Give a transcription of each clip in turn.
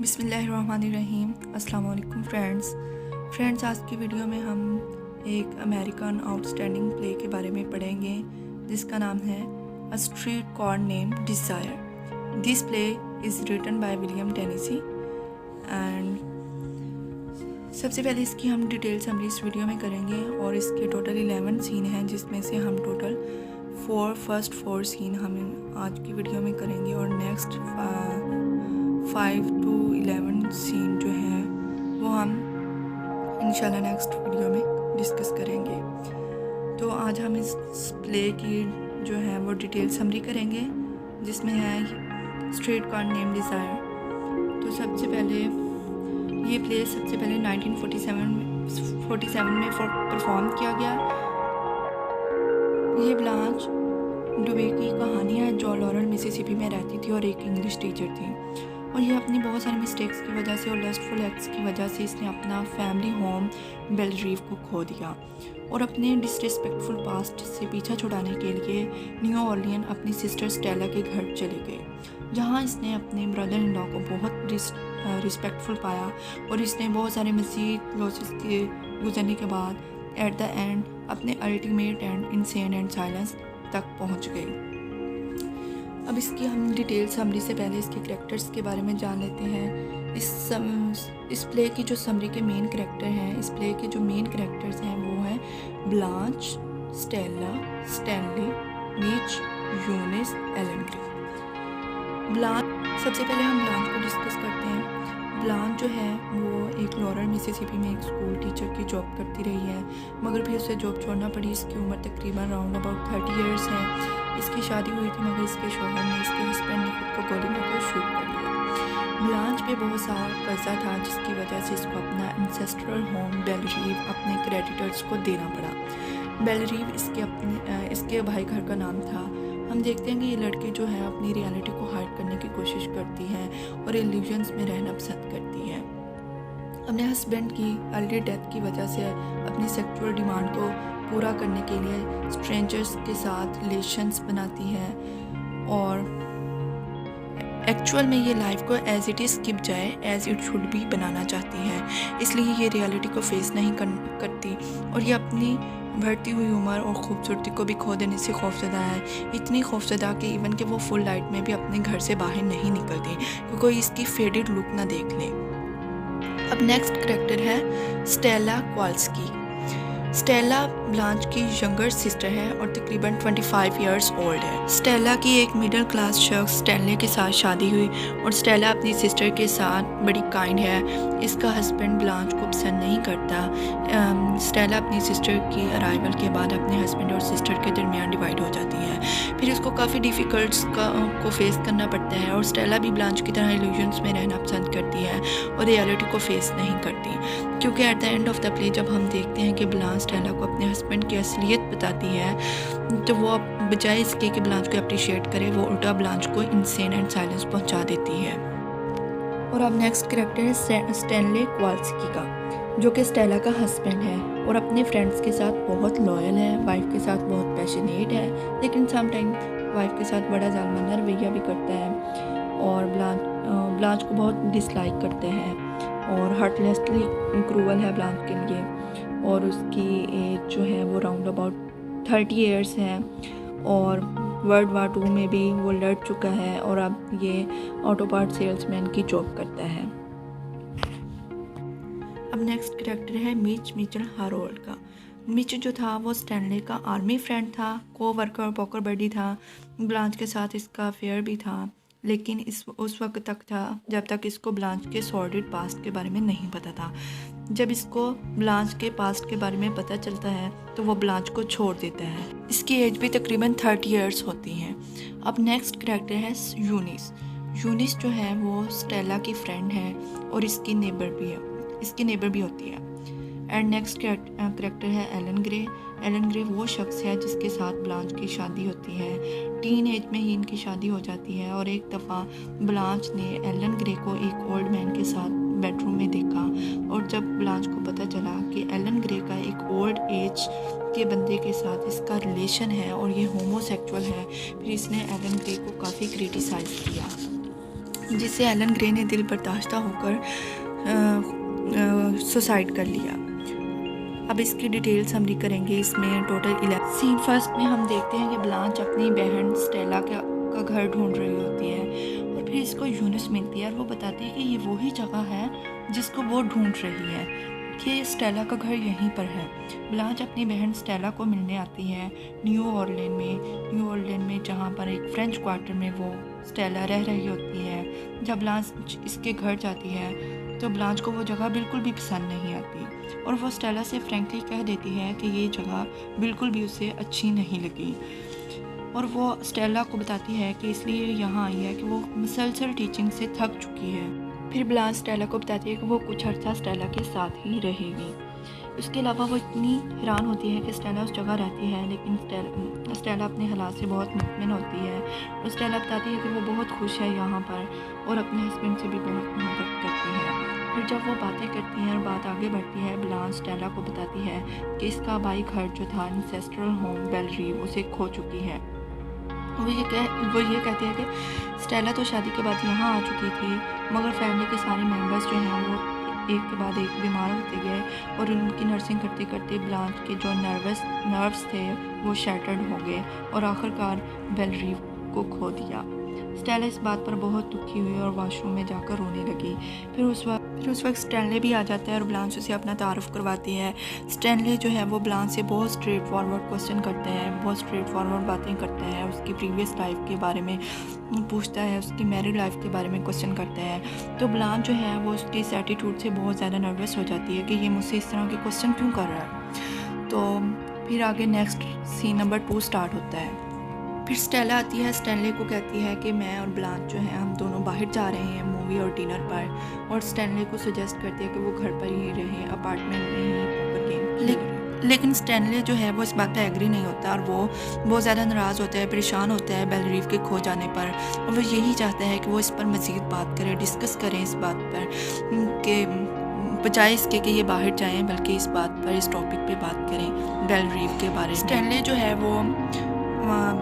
बिस्मिल्लाहिर्रहमानिर्रहीम। अस्सलाम वालेकुम फ्रेंड्स, आज की वीडियो में हम एक अमेरिकन आउटस्टैंडिंग प्ले के बारे में पढ़ेंगे जिसका नाम है a streetcar named desire. This play is written by William Tennessee and सबसे पहले इसकी हम डिटेल समरी इस वीडियो में करेंगे और इसके टोटल 11 सीन हैं जिसमें से हम टोटल फर्स्ट 4 सीन हम आज की वीडियो में करेंगे और नेक्स्ट 5 to 11 सीन जो है वो हम इंशाल्लाह नेक्स्ट वीडियो में डिस्कस करेंगे। तो आज हम इस प्ले की जो है वो डिटेल समरी करेंगे जिसमें है स्ट्रीट कॉर्न नेम डिज़ायर। तो सबसे पहले ये प्ले 1947 में परफॉर्म किया गया। ये ब्लांच डुबे की कहानी है जो लॉरेल मिसिसिपी में रहती थी और एक इंग्लिश टीचर थी और ये अपनी बहुत सारी मिस्टेक्स की वजह से और लस्टफुल एक्ट्स की वजह से इसने अपना फैमिली होम बेलरीव को खो दिया और अपने डिसरिस्पेक्टफुल पास्ट से पीछा छुड़ाने के लिए न्यू ऑर्लियन अपनी सिस्टर स्टेला के घर चले गए जहाँ इसने अपने ब्रदर इन लॉ को बहुत रिस्पेक्टफुल पाया और इसने बहुत सारे मज़ीद लॉसेस के गुजरने के बाद एट द एंड अपने ultimate and insane and silence तक पहुँच गई। अब इसकी हम डिटेल समरी से पहले इसके कैरेक्टर्स के बारे में जान लेते हैं। इस प्ले की जो समरी के मेन कैरेक्टर हैं, इस प्ले के जो मेन कैरेक्टर्स हैं वो हैं ब्लांच, स्टेला, स्टैनली, मीच, यूनिस, एलन ग्रे। ब्लांच, सबसे पहले हम ब्लांच को डिस्कस करते हैं। ब्लांच जो है वो एक लॉरेल मिसिसिपी में एक स्कूल टीचर की जॉब करती रही है मगर फिर उसे जॉब छोड़ना पड़ी। इसकी उम्र तकरीबन राउंड अबाउट 30 ईयर्स है। इसकी शादी हुई थी मगर इसके शौहर ने, इसके हस्बैंड ने खुद को गोली मारकर शूट कर दिया। ब्लांच पे बहुत सारा कर्जा था जिसकी वजह से इसको अपना एंसेस्ट्रल होम बेलरीव अपने क्रेडिटर्स को देना पड़ा। बेलरीव इसके भाई घर का नाम था। हम देखते हैं कि ये लड़की जो है अपनी रियलिटी को हाइड करने की कोशिश करती है और इल्यूजन्स में रहना पसंद करती है। अपने हस्बैंड की अर्ली डेथ की वजह से अपनी सेक्सुअल डिमांड को पूरा करने के लिए स्ट्रेंजर्स के साथ रिलेशंस बनाती है और एक्चुअल में ये लाइफ को एज इट इज़ स्किप जाए एज इट शुड बी बनाना चाहती है, इसलिए ये रियलिटी को फेस नहीं करती और ये अपनी बढ़ती हुई उम्र और खूबसूरती को भी खो देने से खौफजदा है। इतनी खौफजदा कि इवन कि वो फुल लाइट में भी अपने घर से बाहर नहीं निकलती क्योंकि कोई इसकी फेडेड लुक ना देख ले। अब नेक्स्ट कैरेक्टर है स्टेला कॉल्स्की। स्टेला ब्लांच की यंगर सिस्टर है और तकरीबन 25 इयर्स ओल्ड है। स्टेला की एक मिडिल क्लास शख्स स्टेला के साथ शादी हुई और स्टेला अपनी सिस्टर के साथ बड़ी काइंड है। इसका हस्बैंड ब्लांच को पसंद नहीं करता। स्टेला अपनी सिस्टर की अराइवल के बाद अपने हस्बैंड और सिस्टर के दरमियान डिवाइड हो जाती है। फिर इसको काफ़ी डिफ़िकल्ट्स को फेस करना पड़ता है और स्टेला भी ब्लांच की तरह इल्यूजन्स में रहना पसंद करती है और रियलिटी को फेस नहीं करती क्योंकि at the end of the play जब हम देखते हैं कि ब्लांच स्टेला को अपने हस्बैंड की असलियत बताती है तो वो बजाय इसके कि ब्लांच को अप्रिशिएट करे वो उल्टा ब्लांच को इनसेन एंड साइलेंस पहुंचा देती है। और अब नेक्स्ट कैरेक्टर है स्टैनली कॉल्स्की का जो कि स्टेला का हस्बैंड है और अपने फ्रेंड्स के साथ बहुत लॉयल है, वाइफ के साथ बहुत पैशनेट है लेकिन समटाइम वाइफ के साथ बड़ा जालमाना रवैया भी करता है और ब्लांच को बहुत डिसलाइक करते हैं और हार्टलेसली क्रूअल है ब्लांच के लिए और उसकी एज जो है वो राउंड अबाउट 30 इयर्स है और वर्ल्ड वार 2 में भी वो लड़ चुका है और अब ये ऑटो पार्ट सेल्समैन की जॉब करता है। अब नेक्स्ट कैरेक्टर है मिच मिचेल हारोल्ड का। मिच जो था वो स्टैनली का आर्मी फ्रेंड था, को-वर्कर और पॉकर बडी था। ब्लांच के साथ इसका अफेयर भी था लेकिन उस वक्त तक था जब तक इसको ब्लांच के सॉर्डेड पास्ट के बारे में नहीं पता था। जब इसको ब्लांच के पास्ट के बारे में पता चलता है तो वो ब्लांच को छोड़ देता है। इसकी एज भी तकरीबन 30 इयर्स होती है। अब नेक्स्ट कैरेक्टर है यूनिस। यूनिस जो है वो स्टेला की फ्रेंड है और इसकी नेबर भी होती है। एंड नेक्स्ट कैरेक्टर है एलन ग्रे। एलन ग्रे वो शख्स है जिसके साथ ब्लांच की शादी होती है। टीन एज में ही इनकी शादी हो जाती है और एक दफ़ा ब्लांच ने एलन ग्रे को एक ओल्ड मैन के साथ बेडरूम में देखा और जब ब्लांच को पता चला कि एलन ग्रे का एक ओल्ड एज के बंदे के साथ इसका रिलेशन है और ये होमोसेक्सुअल है, फिर इसने एलन ग्रे को काफ़ी क्रिटिसाइज़ किया। जिससे एलन ग्रे ने दिल बर्दाश्ता होकर सुसाइड कर लिया। अब इसकी डिटेल समरी करेंगे। इसमें टोटल 11 सीन। फर्स्ट में हम देखते हैं कि ब्लांच अपनी बहन स्टेला का घर ढूंढ रही होती है और फिर इसको यूनिस मिलती है और वो बताती है कि ये वही जगह है जिसको वो ढूंढ रही है, कि स्टेला का घर यहीं पर है। ब्लांच अपनी बहन स्टेला को मिलने आती है न्यू ऑरलेन में जहाँ पर एक फ्रेंच क्वार्टर में वो स्टेला रह रही होती है। जब ब्लांच इसके घर जाती है तो ब्लांच को वो जगह बिल्कुल भी पसंद नहीं आती और वो स्टेला से फ्रैंकली कह देती है कि ये जगह बिल्कुल भी उसे अच्छी नहीं लगी और वो स्टेला को बताती है कि इसलिए यहाँ आई है कि वो मुसलसल टीचिंग से थक चुकी है। फिर ब्लांच स्टेला को बताती है कि वो कुछ अर्सा स्टेला के साथ ही रहेगी। उसके अलावा वो इतनी हैरान होती है कि स्टेला उस जगह रहती है, लेकिन स्टेला अपने हालात से बहुत मुतमिन होती है और स्टेला बताती है कि वो बहुत खुश है यहाँ पर और अपने हस्बैंड से भी बहुत मोहब्बत करती है। फिर जब वो बातें करती हैं और बात आगे बढ़ती है, ब्लांच स्टेला को बताती है कि इसका बाई घर जो था एंसेस्ट्रल होम बेलरीव उसे खो चुकी है। वो ये कहती है कि स्टेला तो शादी के बाद यहाँ आ चुकी थी, मगर फैमिली के सारे मेंबर्स जो हैं वो एक के बाद एक बीमार होते गए और उनकी नर्सिंग करते करते ब्लांच के जो नर्व्स थे वो शैटर्ड हो गए और आखिरकार बेलरीव को खो दिया। स्टेला इस बात पर बहुत दुखी हुई और वॉशरूम में जाकर रोने लगी। फिर उस वक्त स्टैनले भी आ जाता है और ब्लांच उसे अपना तारुफ करवाती है। स्टैनले जो है वो ब्लांच से बहुत स्ट्रेट फॉरवर्ड क्वेश्चन करते हैं, बहुत स्ट्रेट फॉरवर्ड बातें करता है, उसकी प्रीवियस लाइफ के बारे में पूछता है, उसकी मैरिड लाइफ के बारे में क्वेश्चन करता है। तो ब्लांच जो है वो उसकी इस एटीट्यूड से बहुत ज़्यादा नर्वस हो जाती है कि ये मुझसे इस तरह के क्वेश्चन क्यों कर रहा है। तो फिर आगे नेक्स्ट सीन नंबर 2 स्टार्ट होता है। फिर स्टेला आती है, स्टैनले को कहती है कि मैं और ब्लांच जो है हम दोनों बाहर जा रहे हैं मूवी और डिनर पर, और स्टैनले को सजेस्ट करती है कि वो घर पर ही रहें, अपार्टमेंट में ही पोकर गेम। लेकिन स्टैनले जो है वो इस बात पर एग्री नहीं होता और वो बहुत ज़्यादा नाराज़ होता है, परेशान होता है बेलरीव के खो जाने पर, और वो यही चाहता है कि वो इस पर मज़ीद बात करें, डिस्कस करें इस बात पर, कि बजाय इसके कि ये बाहर जाएं बल्कि इस बात पर, इस टॉपिक पे बात करें बेलरीव के बारे में। स्टैनले जो है वो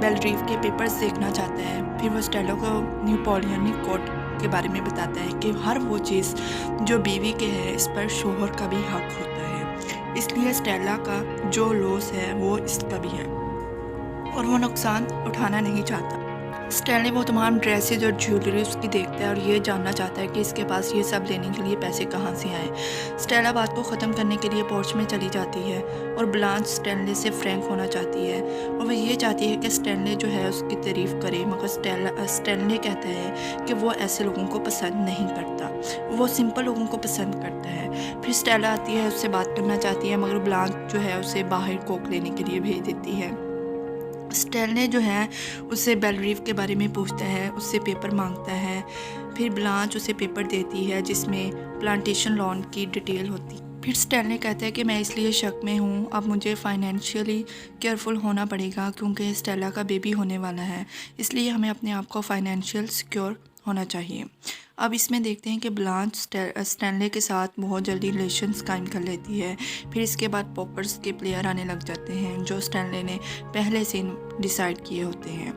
बेलरीव के पेपर्स देखना चाहता है। फिर वो स्टेला को नेपोलियनिक कोड के बारे में बताता है कि हर वो चीज़ जो बीवी के है इस पर शोहर का भी हक होता है, इसलिए स्टेला का जो लॉस है वो इसका भी है और वो नुकसान उठाना नहीं चाहता। स्टैनले वो तमाम ड्रेसेज और ज्वेलरी उसकी देखता है और ये जानना चाहता है कि इसके पास ये सब लेने के लिए पैसे कहाँ से आए। स्टेला बात को ख़त्म करने के लिए पोर्च में चली जाती है और ब्लांच स्टैनले से फ्रैंक होना चाहती है और वह ये चाहती है कि स्टैनले जो है उसकी तारीफ़ करे, मगर स्टैनले कहता है कि वो ऐसे लोगों को पसंद नहीं करता, वो सिंपल लोगों को पसंद करता है। फिर स्टेला आती है, उससे बात करना चाहती है, मगर ब्लांच जो है उसे बाहर कोक लेने के लिए भेज देती है। स्टैनले जो है उससे बेलरीव के बारे में पूछता है, उससे पेपर मांगता है। फिर ब्लांच उसे पेपर देती है जिसमें प्लांटेशन लॉन की डिटेल होती। फिर स्टैनले कहता है कि मैं इसलिए शक में हूँ, अब मुझे फाइनेंशियली केयरफुल होना पड़ेगा क्योंकि स्टेला का बेबी होने वाला है, इसलिए हमें अपने आप को फाइनेंशियल सिक्योर होना चाहिए। अब इसमें देखते हैं कि ब्लांच स्टैनले के साथ बहुत जल्दी रिलेशंस कायम कर लेती है। फिर इसके बाद पोकर्स के प्लेयर आने लग जाते हैं जो स्टैनले ने पहले से डिसाइड किए होते हैं।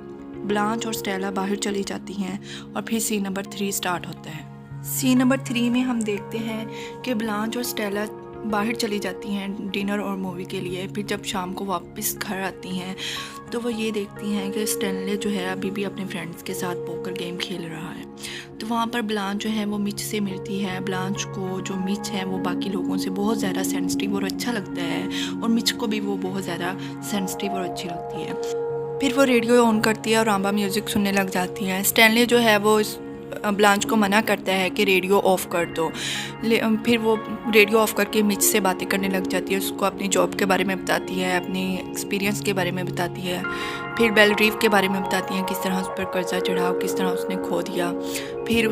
ब्लांच और स्टेला बाहर चली जाती हैं और फिर सीन नंबर 3 स्टार्ट होता है। सीन नंबर 3 में हम देखते हैं कि ब्लांच और स्टेला बाहर चली जाती हैं डिनर और मूवी के लिए। फिर जब शाम को वापस घर आती हैं तो वो ये देखती हैं कि स्टैनले जो है अभी भी अपने फ्रेंड्स के साथ पोकर गेम खेल रहा है। तो वहाँ पर ब्लांच जो है वो मिच से मिलती है। ब्लांच को जो मिच है वो बाकी लोगों से बहुत ज़्यादा सेंसिटिव और अच्छा लगता है और मिच को भी वो बहुत ज़्यादा सेंसिटिव और अच्छी लगती है। फिर वो रेडियो ऑन करती है और रांबा म्यूज़िक सुनने लग जाती है। स्टैनले जो है वो ब्लांच को मना करता है कि रेडियो ऑफ़ कर दो। फिर वो रेडियो ऑफ़ करके मिच से बातें करने लग जाती है, उसको अपनी जॉब के बारे में बताती है, अपनी एक्सपीरियंस के बारे में बताती है। फिर बेलरीव के बारे में बताती हैं किस तरह उस पर कर्जा चढ़ा, किस तरह उसने खो दिया। फिर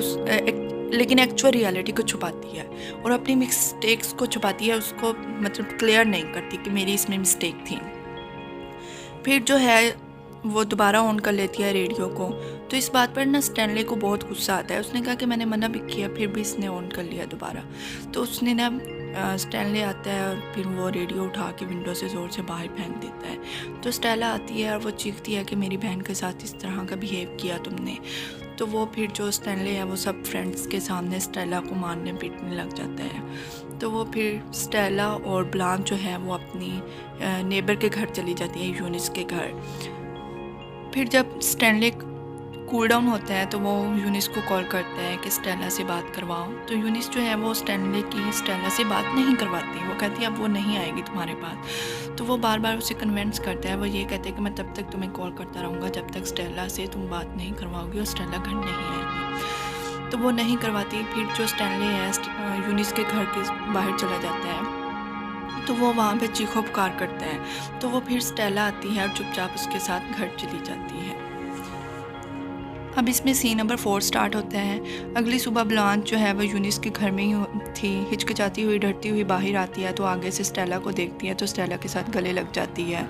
लेकिन एक्चुअल रियलिटी को छुपाती है और अपनी मिस्टेक्स को छुपाती है, उसको मतलब क्लियर नहीं करती कि मेरी इसमें मिस्टेक थी। फिर जो है वो दोबारा ऑन कर लेती है रेडियो को। तो इस बात पर ना स्टैनले को बहुत गुस्सा आता है। उसने कहा कि मैंने मना भी किया फिर भी इसने ऑन कर लिया दोबारा। तो उसने ना स्टैनले आता है और फिर वो रेडियो उठा के विंडो से ज़ोर से बाहर फेंक देता है। तो स्टेला आती है और वो चीखती है कि मेरी बहन के साथ इस तरह का बिहेव किया तुमने। तो वो फिर जो स्टैनले है वो सब फ्रेंड्स के सामने स्टेला को मारने पीटने लग जाता है। तो वो फिर स्टेला और ब्लांच जो है वो अपनी नेबर के घर चली जाती है, यूनिस के घर। फिर जब स्टैनले कूल डाउन होता है तो वो यूनिस को कॉल करता है कि स्टेला से बात करवाओ। तो यूनिस जो है वो स्टेला से बात नहीं करवाती, वो कहती है अब वो नहीं आएगी तुम्हारे पास। तो वो बार बार उसे कन्विंस करता है, वो ये कहते हैं कि मैं तब तक तुम्हें कॉल करता रहूँगा जब तक स्टेला से तुम बात नहीं करवाओगी और स्टेला घर नहीं आएगी। तो वो नहीं करवाती। फिर जो स्टैनले है यूनिस के घर के बाहर चला जाता है, तो वो वहाँ पे चीखो पुकार करता है। तो वो फिर स्टेला आती है और चुपचाप उसके साथ घर चली जाती है। अब इसमें सीन नंबर 4 स्टार्ट होता है। अगली सुबह ब्लांच जो है वो यूनिस के घर में ही थी, हिचकिचाती हुई डरती हुई बाहर आती है। तो आगे से स्टेला को देखती है तो स्टेला के साथ गले लग जाती है।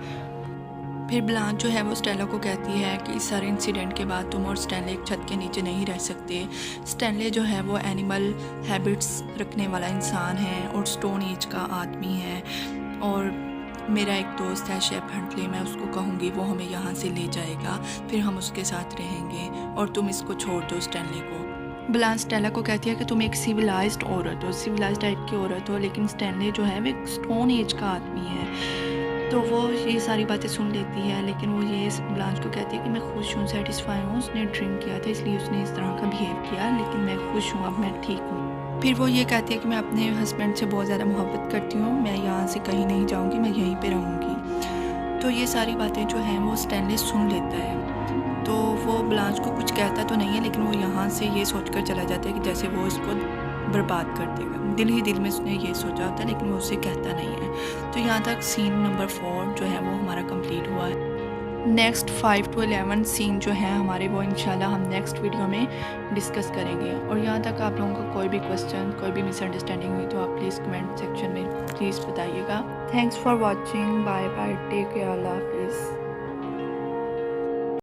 फिर ब्लांच जो है वो स्टेला को कहती है कि इस सारे इंसिडेंट के बाद तुम और स्टैनले एक छत के नीचे नहीं रह सकते। स्टैनले जो है वो एनिमल हैबिट्स रखने वाला इंसान है और स्टोन एज का आदमी है, और मेरा एक दोस्त है शेफ हंटली, मैं उसको कहूँगी वो हमें यहाँ से ले जाएगा, फिर हम उसके साथ रहेंगे और तुम इसको छोड़ दो स्टैनले को। ब्लांच स्टेला को कहती है कि तुम एक सिविलाइज्ड औरत हो, सिविलाइज्ड टाइप की औरत हो, लेकिन स्टैनले जो है वो एक स्टोन एज का आदमी है। तो वो ये सारी बातें सुन लेती है, लेकिन वो ये ब्लांच को कहती है कि मैं खुश हूँ, सेटिस्फाई हूँ, उसने ड्रिंक किया था इसलिए उसने इस तरह का बिहेव किया, लेकिन मैं खुश हूँ, अब मैं ठीक हूँ। फिर वो ये कहती है कि मैं अपने हस्बैंड से बहुत ज़्यादा मोहब्बत करती हूँ, मैं यहाँ से कहीं नहीं जाऊँगी, मैं यहीं पे रहूँगी। तो ये सारी बातें जो हैं वो स्टैनले सुन लेता है। तो वो ब्लांच को कुछ कहता तो नहीं है, लेकिन वो यहाँ से ये सोचकर चला जाता है कि जैसे वो इसको बर्बाद कर देगा। दिल ही दिल में उसने ये सोचा होता है, लेकिन वो उससे कहता नहीं है। तो यहाँ तक सीन नंबर 4 जो है वो हमारा कंप्लीट हुआ है। नेक्स्ट 5 to 11 सीन जो है हमारे वो इंशाल्लाह हम नेक्स्ट वीडियो में डिस्कस करेंगे। और यहाँ तक आप लोगों का कोई भी क्वेश्चन, कोई भी मिसअंडरस्टैंडिंग हुई तो आप प्लीज़ कमेंट सेक्शन में प्लीज़ बताइएगा। Thanks for watching, bye bye, take care, अल्लाह हाफिज़।